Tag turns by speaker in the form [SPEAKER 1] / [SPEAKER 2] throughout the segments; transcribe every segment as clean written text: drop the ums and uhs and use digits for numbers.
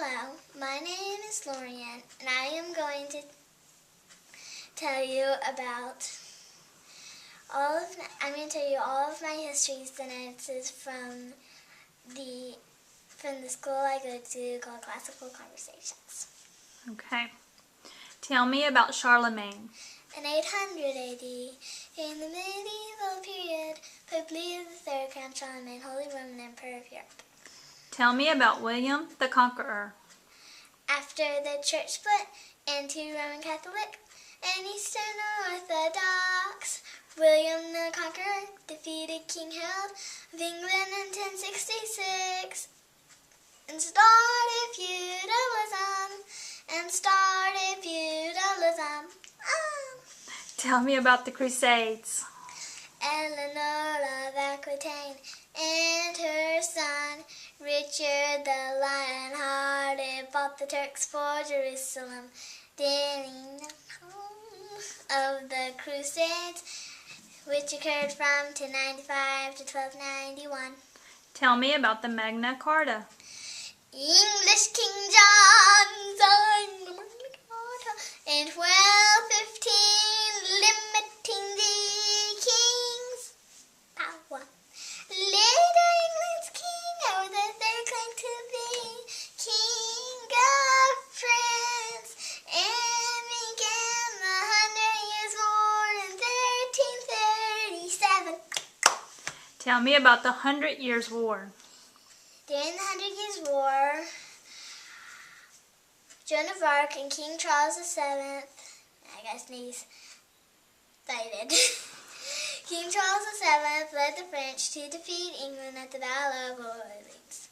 [SPEAKER 1] Hello, my name is Lorien, and I am going to tell you about all of my history sentences from the school I go to called Classical Conversations.
[SPEAKER 2] Okay. Tell me about Charlemagne.
[SPEAKER 1] In 800 AD, in the medieval period, Pope Leo III crowned Charlemagne Holy Roman Emperor of Europe.
[SPEAKER 2] Tell me about William the Conqueror.
[SPEAKER 1] After the church split into Roman Catholic and Eastern Orthodox, William the Conqueror defeated King Harold of England in 1066 and started feudalism.
[SPEAKER 2] Tell me about the Crusades.
[SPEAKER 1] Eleanor of Aquitaine and her son Richard the Lion-Hearted fought the Turks for Jerusalem during the of the Crusades, which occurred from 1095 to 1291.
[SPEAKER 2] Tell me about the Magna Carta.
[SPEAKER 1] English King John signed the Magna Carta in 1215, limiting the king's power. Later, England's king held the third claim to be king of France and began the 100 Years' War in 1337.
[SPEAKER 2] Tell me about the 100 Years' War.
[SPEAKER 1] During the 100 Years' War, Joan of Arc and King Charles VII, he's cited. King Charles VII led the French to defeat England at the Battle of Orleans.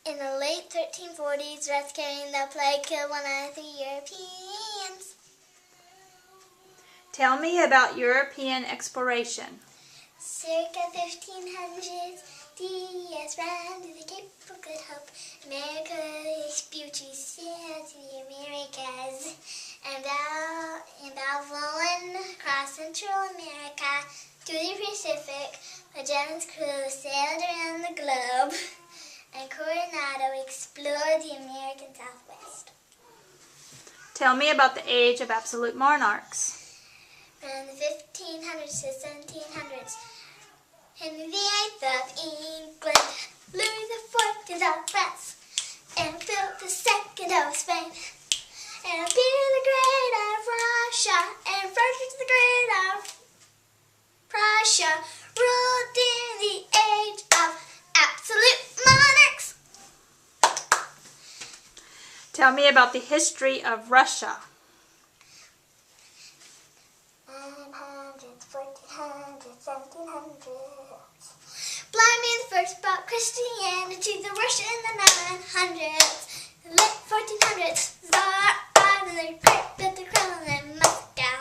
[SPEAKER 1] In the late 1340s, rats carrying the plague killed one of the Europeans.
[SPEAKER 2] Tell me about European exploration.
[SPEAKER 1] Circa 1500s, DS ran to the Cape of Good Hope. America's beauty sailed to the Americas. And Balboa across Central America to the Pacific. Magellan's crew sailed around the globe. And Coronado explored the American Southwest.
[SPEAKER 2] Tell me about the age of absolute monarchs.
[SPEAKER 1] From the 1500s to 1700s, Henry VIII of England, Louis XIV of France, and Philip II of Spain, and Peter the Great of Russia, and Frederick the Great of Prussia ruled in the age of absolute monarchs.
[SPEAKER 2] Tell me about the history of Russia.
[SPEAKER 1] 900s, 1400s, 1700s. Blimey the first brought Christianity to the Russia in the 900s. The late 1400s, Tsar Ivan the Great built the Kremlin in Moscow.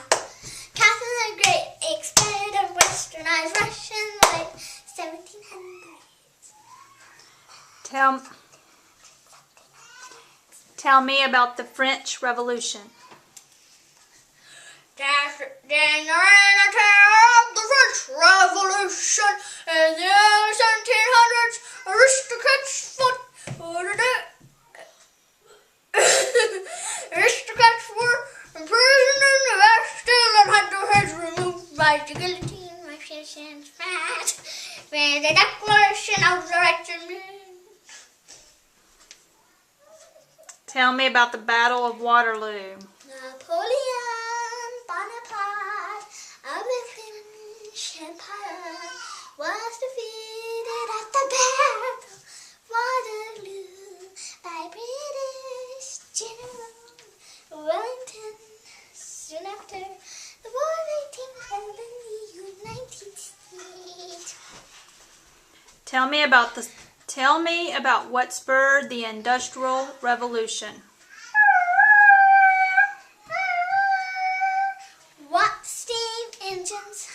[SPEAKER 1] Catherine the Great expanded and westernized Russia in the late 1700s.
[SPEAKER 2] Tell me about the French Revolution.
[SPEAKER 1] During the reign of terror of the French Revolution in the early 1700s, aristocrats were imprisoned in the Bastille and had their heads removed by the guillotine, magicians, with the Declaration of the Rights of Man.
[SPEAKER 2] Tell me about the Battle of Waterloo.
[SPEAKER 1] Napoleon Bonaparte of the French Empire was defeated at the Battle of Waterloo by British General Wellington. Soon after, the war became in the United States.
[SPEAKER 2] Tell me about what spurred the Industrial Revolution.
[SPEAKER 1] What steam engines?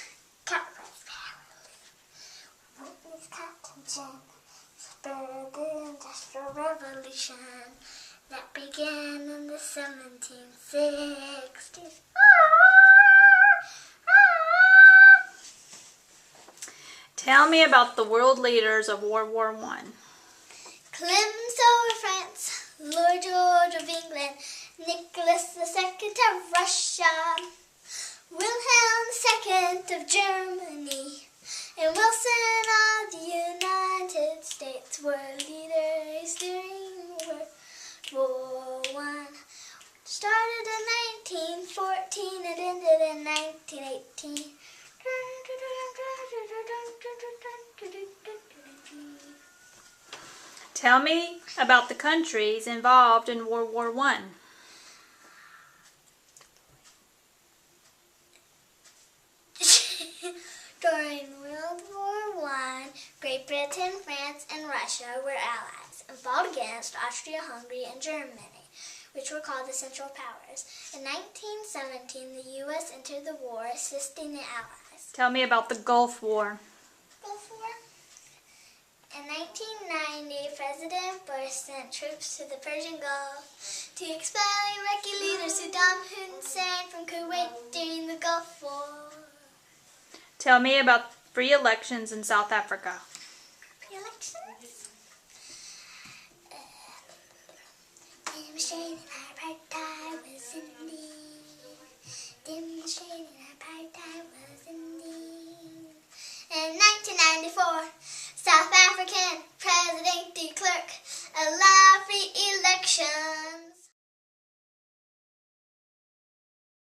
[SPEAKER 1] Spurred the Industrial Revolution that began in the 1760s.
[SPEAKER 2] Tell me about the world leaders of World War I.
[SPEAKER 1] Clemens over France, Lord George of England, Nicholas II of Russia, Wilhelm II of Germany, and Wilson of the United States were leaders during World War I. Started in 1914 and ended in 1918.
[SPEAKER 2] Tell me about the countries involved in World War I.
[SPEAKER 1] During World War I, Great Britain, France, and Russia were allies and fought against Austria-Hungary and Germany, which were called the Central Powers. In 1917, the U.S. entered the war, assisting the Allies.
[SPEAKER 2] Tell me about the Gulf War.
[SPEAKER 1] Gulf War? In 1990, President Bush sent troops to the Persian Gulf to expel Iraqi leader Saddam Hussein from Kuwait during the Gulf War.
[SPEAKER 2] Tell me about free elections in South Africa.
[SPEAKER 1] Pre-elections? Demonstrating apartheid was in the. Demonstrating apartheid was in the. In 1994, South African president declared a live free election.